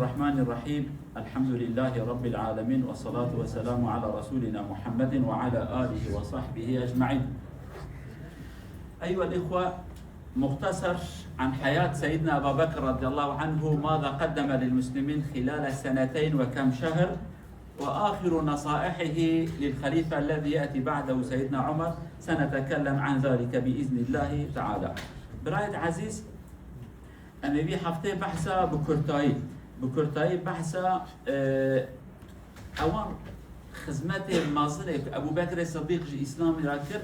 الرحمن الرحيم. الحمد لله رب العالمين، والصلاة والسلام على رسولنا محمد وعلى آله وصحبه أجمعين. أيها الإخوة، مختصر عن حياة سيدنا أبا بكر رضي الله عنه، ماذا قدم للمسلمين خلال سنتين وكم شهر، وآخر نصائحه للخليفة الذي يأتي بعده سيدنا عمر. سنتكلم عن ذلك بإذن الله تعالى. برايد عزيز، أنا بي حفتي بحثة بكرتاي بحثة أوان خدمته مازنة أبو بكر الصديق الإسلام راكر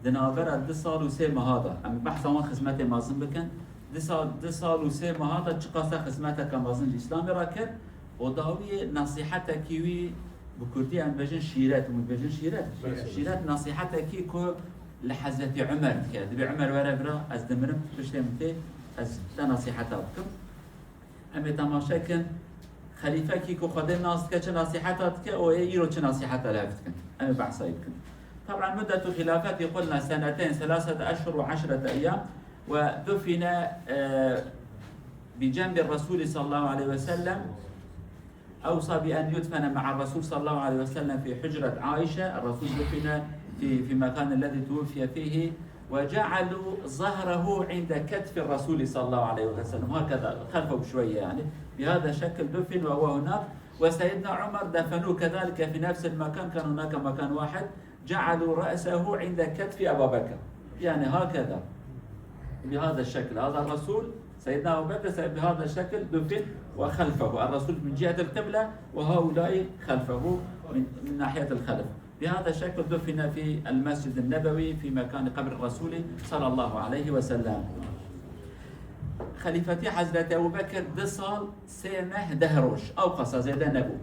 دنابر 2 سال و 3 ماه هذا. أما بحث أوان خدمته مازن بكن 2 سال و 3 ماه هذا تقاسى خدمته كمازن الإسلام راكر، وداوي نصيحته كيوي بكرتي أن بجن شيرات ومن شيرات نصيحته كي كو لحزة عمر كده بعمر ورا برا از دمرم بشتمته از نصيحته بكم. أما تماشا كن خليفة كي كو خدم ناس كش نصيحتات ك أو يرو كش نصيحته لفتكن. أما بحثاي بكن. طبعا مدة خلافته قلنا 2 3 أشهر و10 أيام، ودفن بجنب الرسول صلى الله عليه وسلم. أوصى بأن يدفن مع الرسول صلى الله عليه وسلم في حجرة عائشة. الرسول دفن في مكان الذي توفي فيه، وجعلوا ظهره عند كتف الرسول صلى الله عليه وسلم، هكذا خلفه بشوية يعني بهذا الشكل دفن وهو هناك. وسيدنا عمر دفنوه كذلك في نفس المكان، كان هناك مكان واحد، جعلوا رأسه عند كتف أبا بكر، يعني هكذا بهذا الشكل. هذا الرسول سيدنا أبو بكر بهذا الشكل دفن، وخلفه الرسول من جهة القبلة وهؤلاء خلفه من ناحية الخلف. بهذا الشكل دفن في المسجد النبوي في مكان قبر الرسول صلى الله عليه وسلم. خليفتي حضرت أبو بكر 2 سال 3 ماه دهروش أو قصة زيادة نبو،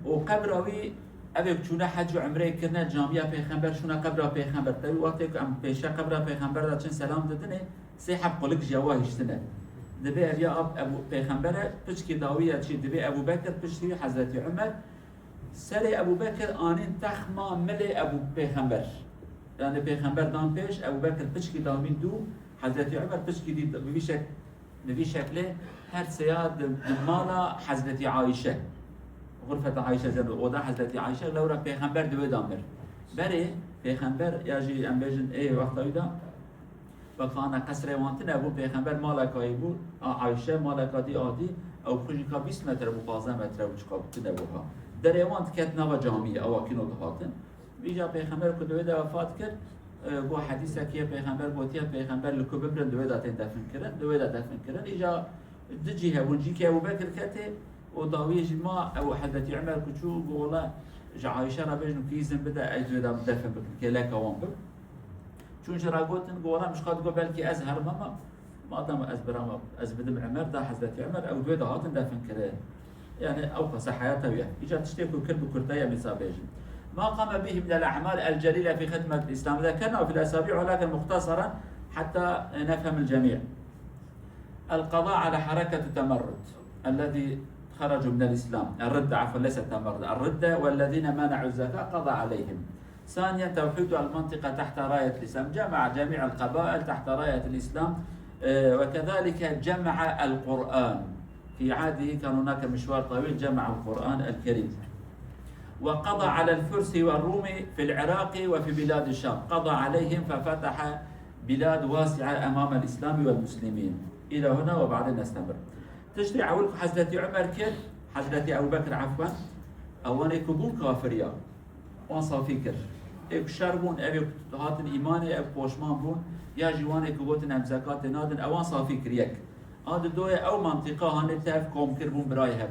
وقبروي أبيك شونا حج عمره كنا جامعة پیغمبر شونا قبر پیغمبر توی وقتی که ام پیشه قبر پیغمبر دا چن سلام دادنه سه حب قلق جواهش تنه دبی ابو پیغمبر پش کی داویه چی دبی ابو بکر پش کی حضرت عمر سر ابو بکر آنین تخما مل ابو پیغمبر، یعنی پیغمبر دان پیش ابو بکر پش کی داوین دو حضرت عمر پش کی دید بوی شکله هر سیاد مالا حضرت عایشه، غرفة عائشة زن وضع حضرت عائشة لورا پیغمبر دوی دامر بره پیغمبر یاجی ام بجن وقت ایدا وقانا قصر وانتن ابو پیغمبر مالکایی بود عائشه مالکاتی عادی او خوشی که 20 متر و 15 متر و چقا بودن ابوها در ایوانت کت نوا جامعه او اکینو دهاتن بیجا پیغمبر که دوی دا وفات کرد گو حدیثه که پیغمبر گوتیه پیغمبر لکو ببرن دوی دا دفن کرن ایجا دجیه ونجی که ابو بکر کته وداويش ما أو حضرت عمر كشو قولا عائشة ربيجن كيزن بدأ أجد دفن بكلا كوان بك شون شراقوتن قولا مش قاد قبل كي أزهر ما دام أزبرام أزبدم عمر دا حضرت عمر أو دويدا هاتن دفن كلا يعني أوقس حياته وياه إجا تشتكوا كرب كرتايا مسابيجن ما قام به من الأعمال الجليلة في خدمة الإسلام. ذكرنا في الأسابيع ولكن مختصرا حتى نفهم الجميع. القضاء على حركة التمرد الذي خرجوا من الإسلام، الردة عفوا ليست التمرد، الردة والذين منعوا الزكاة قضى عليهم. ثانيا توحيد المنطقة تحت راية الإسلام، جمع جميع القبائل تحت راية الإسلام، وكذلك جمع القرآن في عهده كان هناك مشوار طويل، جمع القرآن الكريم. وقضى على الفرس والروم في العراق وفي بلاد الشام، قضى عليهم ففتح بلاد واسعة أمام الإسلام والمسلمين. إلى هنا وبعدين نستمر. تشتري عولك حضرت عمر كر حضرت أبو بكر عفوا أولا يكبون كافريا وان صافيكر إيك شربون أبي هاتن إيماني أبي بوشمان بون يا جوان يكبوتن أم زكاة نادن أوان صافيكر يك هذا دوية أو منطقة هنتاف كوم كربون برايها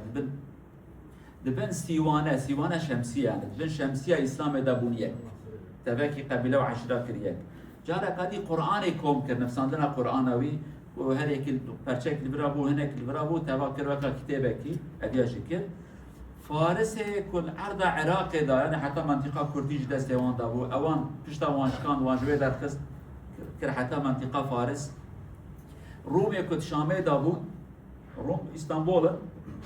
دبن سيوانة شمسية يعني دبن شمسية إسلام دابون يك تباكي قبيلة وعشرة كريك جارة قدي قرآن كوم كر نفساندنا قرآنوي وهذيك البرشك اللي برابو هناك اللي برابو تفكر وقت كتابك أدي شكل فارس كل عرض عراقي دا يعني حتى منطقة كردي جدا سوان دابو أوان بشتا وانشكان وانجوي درخص كر حتى منطقة فارس روم يكت شامي دابو روم اسطنبول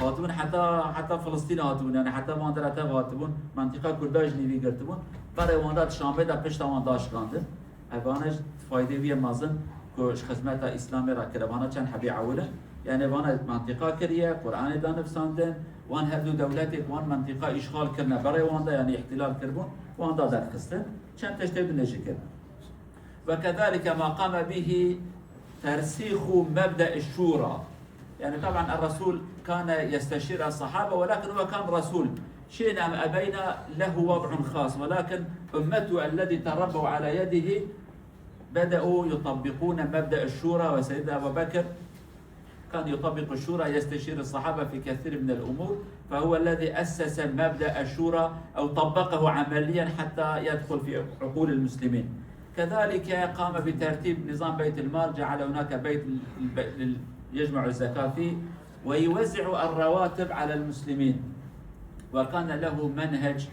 هاتون حتى فلسطين هاتون يعني حتى ماندرته هاتون منطقة كرداج نيفي قرتبون برای واندات شامي دا بشتا وانداش كاندن أبانج فايدة ويا مازن كوش خدمات إسلامي را كربانا كان حبي عوله يعني وانا منطقة كريه قرآن دا نفساندن وان هدو دولتك وان منطقة إشغال كرنا برای وان دا يعني احتلال كربون وان دا درخستن چند تشتيب نجي كرنا. وكذلك ما قام به ترسيخ مبدأ الشورى. يعني طبعا الرسول كان يستشير الصحابة ولكن هو كان رسول شئنا أم أبينا له وضع خاص، ولكن أمته الذي تربوا على يده بدأوا يطبقون مبدأ الشورى. وسيدنا أبو بكر كان يطبق الشورى يستشير الصحابة في كثير من الأمور، فهو الذي أسس مبدأ الشورى أو طبقه عمليا حتى يدخل في عقول المسلمين. كذلك قام بترتيب نظام بيت المال، جعل هناك بيت يجمع الزكاة فيه ويوزع الرواتب على المسلمين. وكان له منهج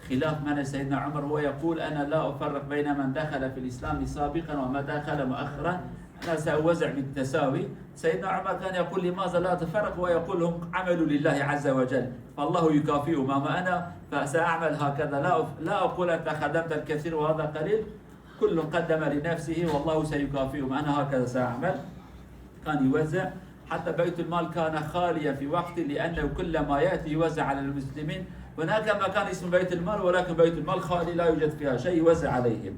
خلاف منهج سيدنا عمر، هو يقول أنا لا أفرق بين من دخل في الإسلام سابقا وما دخل مؤخرا، أنا سأوزع بالتساوي. سيدنا عمر كان يقول لماذا لا تفرق، ويقول هم عملوا لله عز وجل فالله يكافئهم، أما أنا فسأعمل هكذا، لا أقول أنت خدمت الكثير وهذا قليل، كل قدم لنفسه والله سيكافئهم، أنا هكذا سأعمل. كان يوزع، حتى بيت المال كان خاليا في وقته لأنه كل ما يأتي يوزع على المسلمين. هناك مكان اسمه بيت المال ولكن بيت المال خالي لا يوجد فيها شيء يوزع عليهم.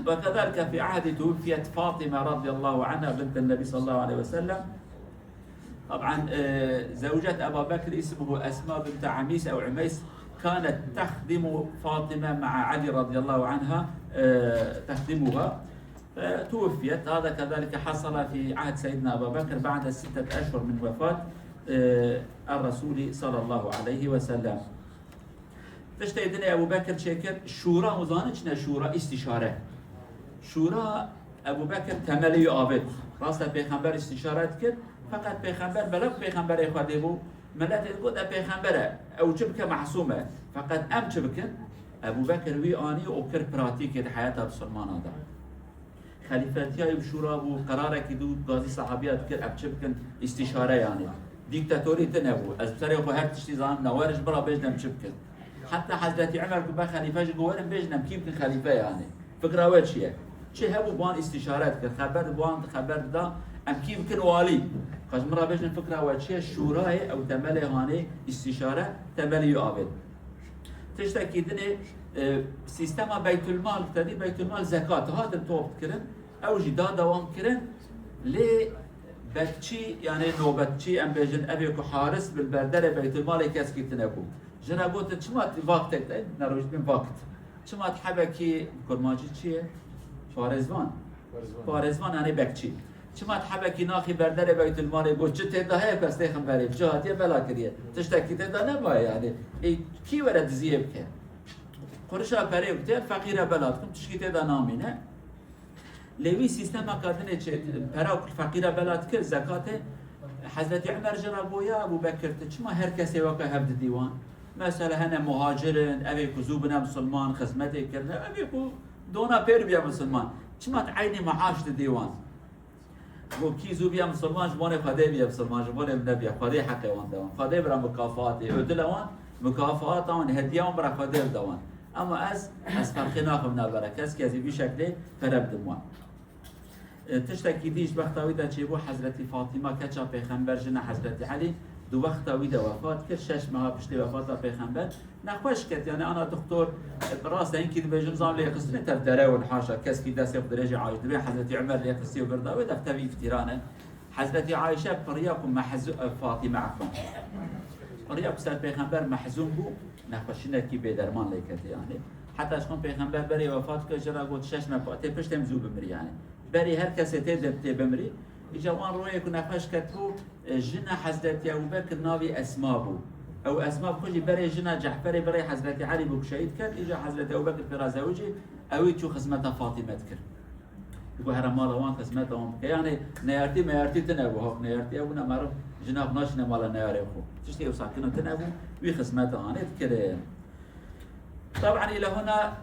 وكذلك في عهد توفيت فاطمة رضي الله عنها بنت النبي صلى الله عليه وسلم. طبعا زوجة أبا بكر اسمه أسماء بنت عميس أو عميس، كانت تخدم فاطمة مع علي رضي الله عنها تخدمها، توفيت. هذا كذلك حصل في عهد سيدنا أبا بكر بعد 6 أشهر من وفاة الرسول صلى الله عليه وسلم. تشتهدنا أبو بكر شكر شورى مزانجنا شورى استشارة. شورى أبو بكر تملي آبد راسته پیغمبر استشارت کرد، فقط پیغمبر بلغ پیغمبر خواده بو ملت گفت پیغمبره او چبکه معصومه، فقط ام چبکن ابو بکر وی آنی او کر پراتیک حیات مسلمان آده. خلیفتی های شورا بو قراره که دو گازی صحابیات کر اب چبکن استشاره، یعنی دیکتاتوری تنبو از بسر خو هر تشتی زان نوارش برا بجنم چبکن. حتى حضرت عمر که با خلیفهش گوارم بجنم کی بکن خلیفه، یعنی فکر اول چیه؟ چه هبو بان استشارات کرد، خبر بان خبر دا ام کی بکن والی. خاص مرا بجن فکر اول چیه؟ شورای او تملی هانه استشاره تملی آبد. تشتكي دني سيستم بيت المال تدي بيت المال زكاة هذا توب كرن أو جدا دوام كرن لي بتشي يعني نو بتشي أم بيجن أبيكو حارس بالبردر بيت المال كاسكي تنبو جنا قلت شو وقتك نروج من وقت شو ما تحبكي كرماجي شيء فارزوان يعني بكشي شو ما تحبكي ناخي بردر بيت المال يقول شو تدا هيك بس تخم بريف جهاتي بلا كريه تشتكي تدا نبا يعني إيه كي ورد زيب كه قرشا بريف تير فقيرة بلادكم تشكي تدا نامينه لوي سيستم كادنه برا فقيرة بلاد كر زكاة حضرت عمر جرابويا أبو بكر تشما هر كسي وقع هبد ديوان مثلا هنا مهاجرن أبيكو زوبنا مسلمان خدمتي كرنا أبيكو دونا بير بيا مسلمان شما تعيني معاش ديوان و کی زوبیا مسلمان جوان خدای بیا مسلمان جوان نبی خدای حق وان دوان خدای برا مکافات ادل وان مکافات وان هدیه وان برا خدای دوان اما از فرق ناخم نبره کس کی بی شکلی فرب دموان تشتکی دیش وقتاوی دا چه بو حضرت فاطمه کچا پیغمبر جن حضرت علی دو وقتاوی دا وفات کرد 6 ماه پشت وفات پیغمبر نخوش کرد یعنی انا دکتر راست این کی به جنزام لی قصه تر دره و حاشا کس کی دست درجه عایش به حضرت عمر لی قصه و برداوی دفتوی افترانه حضرت عایشه پریاکم محزون فاطمه عفوا پریاک سر پیغمبر محزون بو نخوشینه کی به درمان لیکت یعنی حتی اشکان پیغمبر بری وفات کرد جرا گفت 6 ماه پات پشت مزو بمری یعنی بری هر کسی ته بمری جوان روی که نخوش کرد بو جن حضرت ابوبکر ناوی اسما بو او اسما بخوشی برای جن جعفر برای حضرت علی بو شهید کرد ایجا حضرت ابوبکر پر زوجی اوی تو خدمت فاطمه کرد بو هر مال وان خدمت وان یعنی نیارتی تنبو ها نیارتی ابو نمارو جناب ناش نمال نیاره خو تشتی او ساکنه تنبو وی خدمت آنید کرد. طبعا الى هنا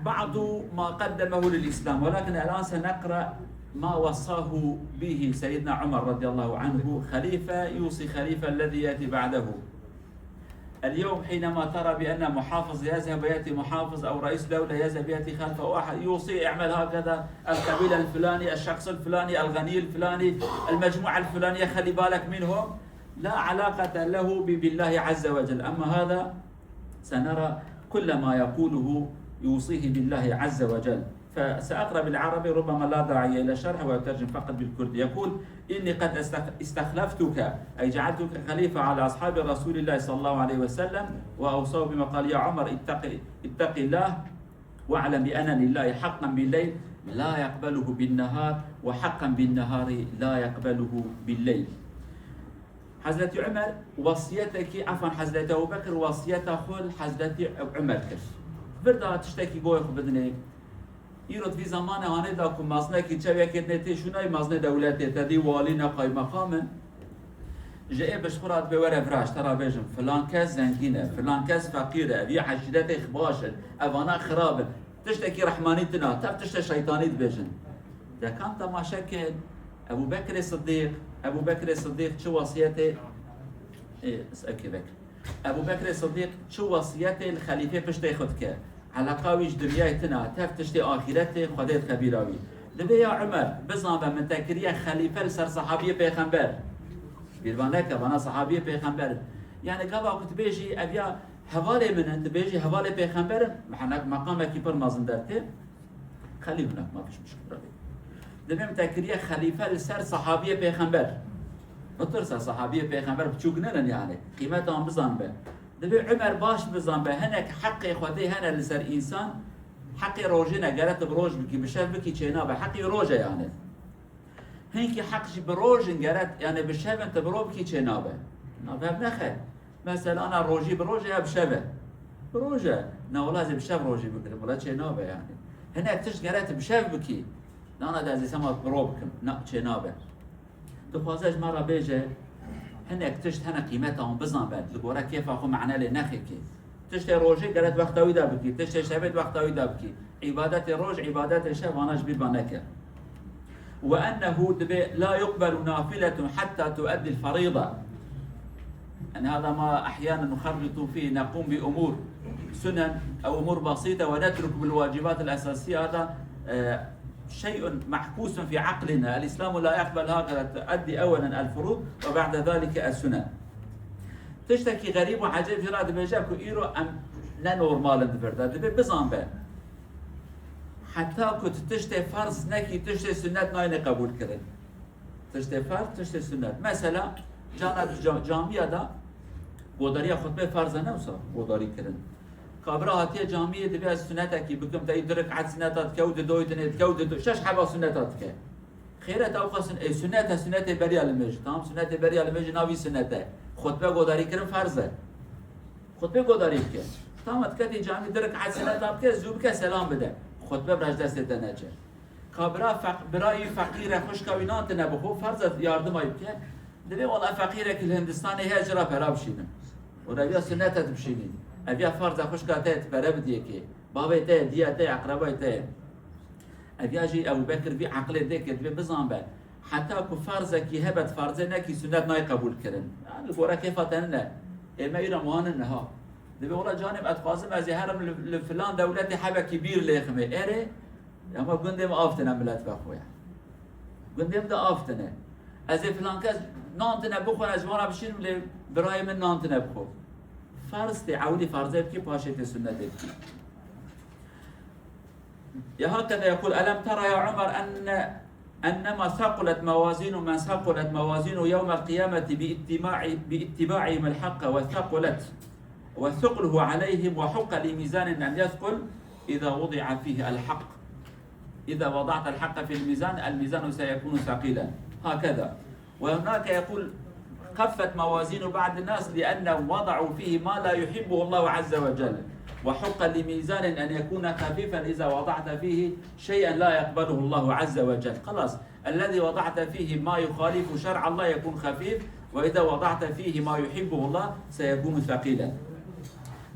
بعض ما قدمه للإسلام، ولكن الآن سنقرأ ما وصاه به سيدنا عمر رضي الله عنه خليفة يوصي خليفة الذي يأتي بعده. اليوم حينما ترى بأن محافظ يذهب ويأتي محافظ أو رئيس دولة يذهب يأتي خلفه واحد يوصي اعمل هكذا، القبيلة الفلاني، الشخص الفلاني، الغني الفلاني، المجموعة الفلانية خلي بالك منهم، لا علاقة له بالله عز وجل. أما هذا سنرى كل ما يقوله يوصيه بالله عز وجل. فسأقرأ بالعربي ربما لا داعي إلى شرح، وأترجم فقط بالكردي. يقول: إني قد استخلفتك، أي جعلتك خليفة على أصحاب رسول الله صلى الله عليه وسلم، وأوصاه بما قال: يا عمر اتق الله واعلم بأن لله حقا بالليل لا يقبله بالنهار، وحقا بالنهار لا يقبله بالليل. حضرت عمر وصيتك، عفوا حضرت أبو بكر وصيته خل حضرت عمر كر بردا تشتكي قوي بدني يرد في زمان هاني داكم مازنه كي تشوي كدنتي شناي مازنه دولتي تدي والينا قاي مقام جاي بشخرات بورا فراش ترى بيجم فلان كاس زنقينه، فلان كاس فقيره، ابي عشيرتي خباشن، افانا خراب، تشتكي رحمانيتنا، تشتكي شيطانيت بيجن. ده كان تماشا كان ابو بكر الصديق، ابو بكر الصديق شو وصيته؟ ايه اسالك بكر. ابو بكر الصديق شو وصيته الخليفه باش ياخذ كه؟ على قاويش دنيايتنا تفتشتي آخرته خديت خبيراوي. دبي يا عمر بزنبه من تكريه خليفه لسر صحابيه پیغمبر. بيربانك وانا صحابيه پیغمبر. يعني قبل وقت بيجي ابيا حواله من انت بيجي حواله پیغمبر محنك مقام كيبر مازندرته خلي هناك ما فيش مشكله. دبي من تكريه خليفه لسر صحابيه پیغمبر. بترسل صحابيه پیغمبر بچوكنن يعني قيمتهم بزنبه. دبي عمر باش بزنبه هناك حق خدي هنا لسر انسان حق روجنا قالت بروج بكي بشاف بكي تشينا حقي روجه يعني هنكي حقش بروج قالت يعني بشاف انت برو بكي تشينا نافهم نخل مثلا انا روجي بروجه يا بشبه بروجه نا والله زي بشاف روجي بكري ولا تشينا يعني هناك تش قالت بشاف بكي انا دا زي سما بروبكم نا تشينا دخوازج مره بيجه هناك تشت هنا قيمتهم بزن بعد لقورا كيف اخو معنا لنخي كيف تشتي روجي قالت وقتاوي دابكي تشتي شبت وقتاوي دابكي عبادات الروج عبادات الشب وانا جبير بانك وانه لا يقبل نافلة حتى تؤدي الفريضة. ان هذا ما احيانا نخرط فيه نقوم بامور سنن او امور بسيطة ونترك بالواجبات الاساسية. هذا شيء محكوس في عقلنا. الإسلام لا يقبل هكذا تؤدي أولا الفروض وبعد ذلك السنن. تشتكي غريب وعجيب جراد بيجاكو إيرو أم لا نورمال اندفردا دبي بزان به حتى كنت تشتي فرض نكي تشتي سنة ناين قبول كرن تشتي فرض تشتي سنة. مثلا جانا جامعة دا قدرية خطبة فرض نوصا قدري كرن كابرا هاتيه جامعه دبي از سنتك بكم تاي درك عد سنتات كود دويدن كود شش حبا سنتات ك خيره توقع سنه بريا المج تمام سنه بريا المج ناوي سنته خطبه قدري كرم فرضه خطبه قدري ك تمام تكتي جامعه درك عد سنتات ك زوب ك سلام بده خطبه برج دست دنجه كابرا برای فقيره خوش کوینات نبخو فرض yardım ayıp ki دبي والله فقيره كل هندستاني هجره برابشين ودبي سنتات بشينين ابي فرض خوش كاتت بربدي كي بابا تي ديته اقرباي تي ابي اجي ابو بكر في عقل ديك دبي بزان به حتى كو فرضك هبت فرضنا كي سنت ناي قبول كرن يعني الفورا كيف تننا ما يرى مهانها دبي والله جانب اتقاسم از هرم لفلان دولتي حبه كبير ليخمه اري اما قندم افتنا ملات بخويا قندم ده افتنا از فلان كاس نانتنا بخو از وانا بشين براي من نانتنا بخو فرض تعودي فرضه بكي باشيت السنة بكي. هكذا يقول: ألم ترى يا عمر أنما ثقلت موازين من ثقلت موازينه يوم القيامة باتباعهم الحق وثقله عليهم وحق لميزان أن يثقل إذا وضع فيه الحق. إذا وضعت الحق في الميزان الميزان سيكون ثقيلا. هكذا. وهناك يقول: خفت موازين بعض الناس لأنهم وضعوا فيه ما لا يحبه الله عز وجل وحق لميزان أن يكون خفيفا إذا وضعت فيه شيئا لا يقبله الله عز وجل. خلاص الذي وضعت فيه ما يخالف شرع الله يكون خفيف وإذا وضعت فيه ما يحبه الله سيكون ثقيلا.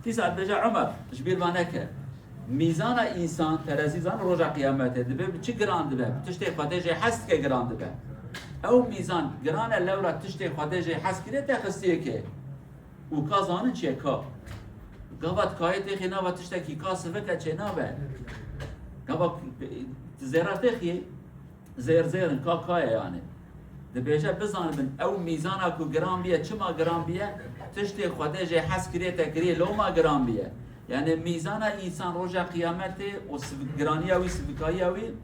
تسعة بجا عمر جبير بانك ميزان إنسان ترازيزان رجع قيامته دبي بچه گران دبي تشتي خاطر حست که گران دبي او ميزان گرانه لورا تشتي خاطر حس كده تخستيه كه وكازان شيكا قابت كايت خي نابا تشتكي كاسفك شي نابا قابا زيرات خي زير كاكايا يعني دبيجا بزان من او ميزانك جرام بيه چما جرام بيه تشتي خدا جي حس كريه تكريه لو ما جرام بيه يعني ميزان انسان رجع قيامته وسبقرانيه وي سبقايه وي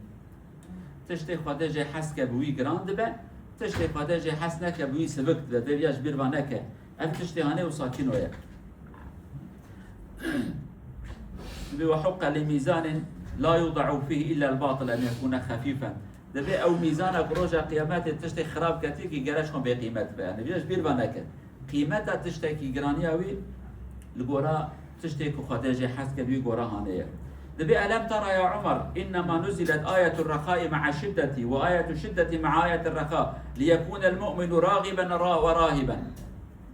تشتي خدا جي حس كبوي جرام دبه تشتي خدا جي حس نكبوي سبق دبياش بيربانك اف تشتي هانه وساكنويه وحق لميزان لا يوضع فيه الا الباطل ان يكون خفيفا دبي او ميزانك رجع قيامات تشتي خراب كتيكي جراشكم بقيمت يعني بيش بيربانك قيمتها تشتكي جرانياوي لقورا تشتكي خداجي حسك بي قورا هانيه دبي ألم ترى يا عمر إنما نزلت آية الرخاء مع الشدة وآية الشدة مع آية الرخاء ليكون المؤمن راغبا وراهبا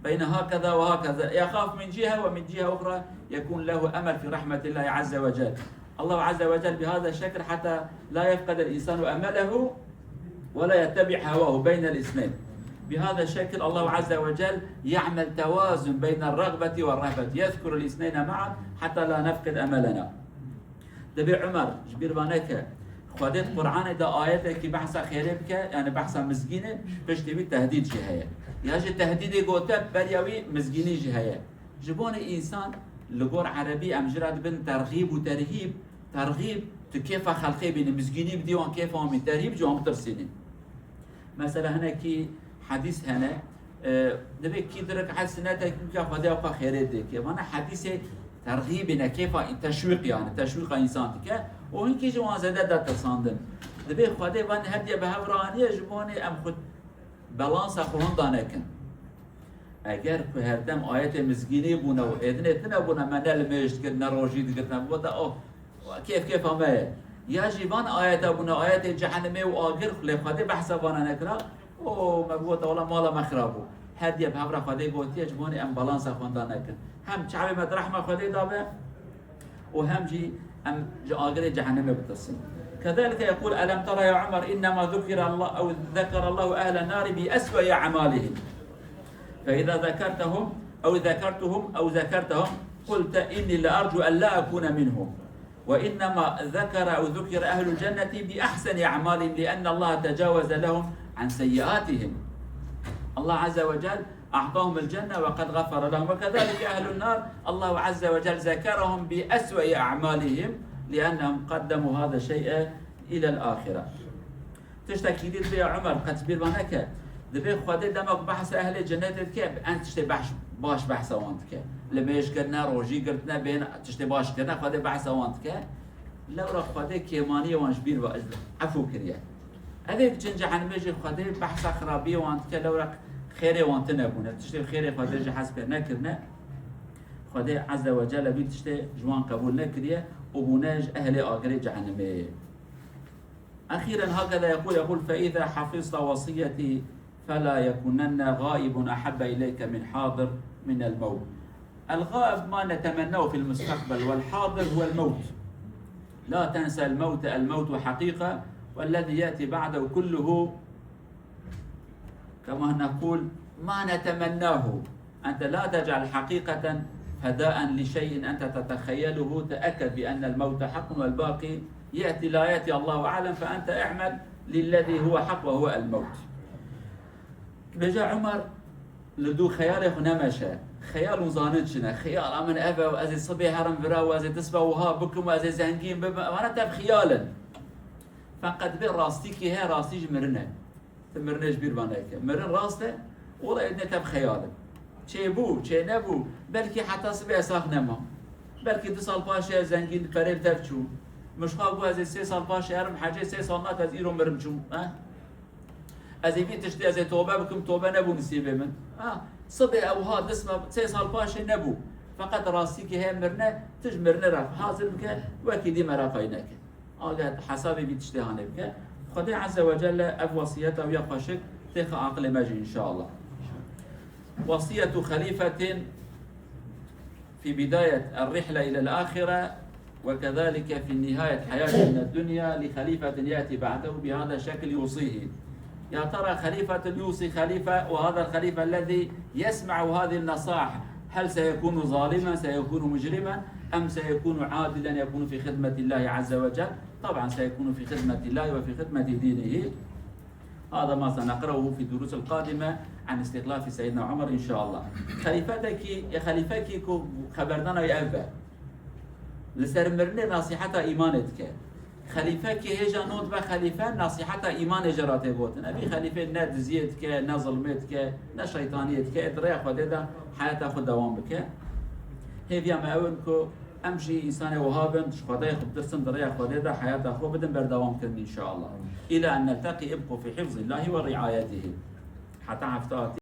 بين هكذا وهكذا يخاف من جهة ومن جهة أخرى يكون له أمل في رحمة الله عز وجل الله عز وجل بهذا الشكل حتى لا يفقد الإنسان أمله ولا يتبع هواه بين الاثنين بهذا الشكل الله عز وجل يعمل توازن بين الرغبة والرهبة يذكر الاثنين معا حتى لا نفقد أملنا دبي عمر جبير بانك خدت قرآن دا آياتك بحثا خيربك يعني بحثا مزجينة باش تبي تهديد جهية ياجي تهديد قوتب بريوي مزجيني جهية جبون إنسان لقور عربي أمجرد بن ترغيب وترهيب ترغيب تكيف خلقي بين مزجيني بديوان كيف هم ترهيب جوان ترسينين مثلا هنا كي حديث هنا دبي كي درك على سنتك كيف خدها وقا خيرتك وانا حديث ترغيبنا كيف تشويق يعني تشويق انسانك وهن كي جوان زاده دا تصاندن دبي خدها وان هديه بهورانيه جبوني ام خد بالانس اخوان دانكن اگر که هردم آیت مزگینی بونه و ادنه تنه بونه منال مشت کرد روجید کرد بوده اوه كيف همه یا جیوان آیت بونه آیت جهنمی و آگر خلی خده بحث بانه نکره او مبوده ولا مالا مخرابو هدیه به هفره خده گوتی جبونی ام بالانس خونده نکن هم شعب مدرحمه خده دابه و هم جي ام آگر جهنمی بتصن كذلك يقول ألم ترى يا عمر إنما ذكر الله أو ذكر الله أهل النار بأسوأ أعمالهم فإذا ذكرتهم أو ذكرتهم قلت إني لأرجو أن لا أكون منهم وإنما ذكر أو ذكر أهل الجنة بأحسن أعمالهم لأن الله تجاوز لهم عن سيئاتهم الله عز وجل أعطاهم الجنة وقد غفر لهم وكذلك أهل النار الله عز وجل ذكرهم بأسوأ أعمالهم لأنهم قدموا هذا الشيء إلى الآخرة تشتكي دي يا عمر قد تبير بانك دبي خودت دمك بحث أهل الجنة كيف أنت تشتي باش بحث وانتك لما يشكرنا روجي قرتنا بين تشتي باش كرنا خودت بحث وانتك لو راه خودت كيمانية وانش بير وأجل عفو كريا هذيك جنجة عن مجي خودت بحث خرابية وانتك لو راه خيري وانتنا بونا تشتي خيري خودت جي حسب نكرنا خودت عز وجل بي تشتي جوان قبول نكريا وبناج أهل آخر جهنم أخيرا هكذا يقول فإذا حفظت وصيتي فلا يكونن غائب أحب إليك من حاضر من الموت الغائب ما نتمناه في المستقبل والحاضر هو الموت لا تنسى الموت حقيقة والذي يأتي بعده كله كما نقول ما نتمناه أنت لا تجعل حقيقة فداء لشيء أنت تتخيله تأكد بأن الموت حق والباقي يأتي لا يأتي الله أعلم فأنت اعمل للذي هو حق وهو الموت بجا عمر لدو خياله هنا مشى خيال ظانتشنا خيال أمن أبا وأزي صبي هرم برا وأزي تسبا وها بكم وأزي زهنجين بما وأنا تب خيالا فقد بين راستيكي هي راستيج مرنا تمرناش بير باناك مرن راسته ولا يدنا تب خيالا چه بو چه نبو بلكي حتى صبي أساخ نما بلكي 2 سال باشا زنجين فريب ترچو مش خاقو أزي 3 سال باشا هرم حاجة 3 سال نات از إيرو مرمچو ازي بي تشتي ازي توبه بكم توبه نبو نسيبه من صبي او ها دسمه 3 سال باشا نبو فقط راسي كي هي مرنه تجمرنه رف حاضر بك وكيدي مرافينك اجا حسابي بي تشتي هانه بك خدي عز وجل اف وصيته ويا قاشك تخ عقل ماجي ان شاء الله وصيه خليفه في بدايه الرحله الى الاخره وكذلك في نهايه حياته من الدنيا لخليفه ياتي بعده بهذا الشكل يوصيه يا ترى خليفة يوصي خليفة وهذا الخليفة الذي يسمع هذه النصائح هل سيكون ظالما سيكون مجرما أم سيكون عادلا يكون في خدمة الله عز وجل؟ طبعا سيكون في خدمة الله وفي خدمة دينه. هذا ما سنقرأه في الدروس القادمة عن استخلاف سيدنا عمر إن شاء الله. خليفتك يا خليفتك خبرنا يا أبا لسر مرني نصيحة إيمانتك خليفة كي هجا نوت با خليفة نصيحة إيمان جراته بوتن أبي خليفة نا دزيتك نا ظلمتك نا شيطانيتك إدريا خددا حياة خد دوام بك هذي ما أولكو أمشي إنسان وهابن خداي خد درسن دريا خددا حياة خو بدن بردوام كن إن شاء الله إلى أن نلتقي ابقوا في حفظ الله ورعايته حتى عفتات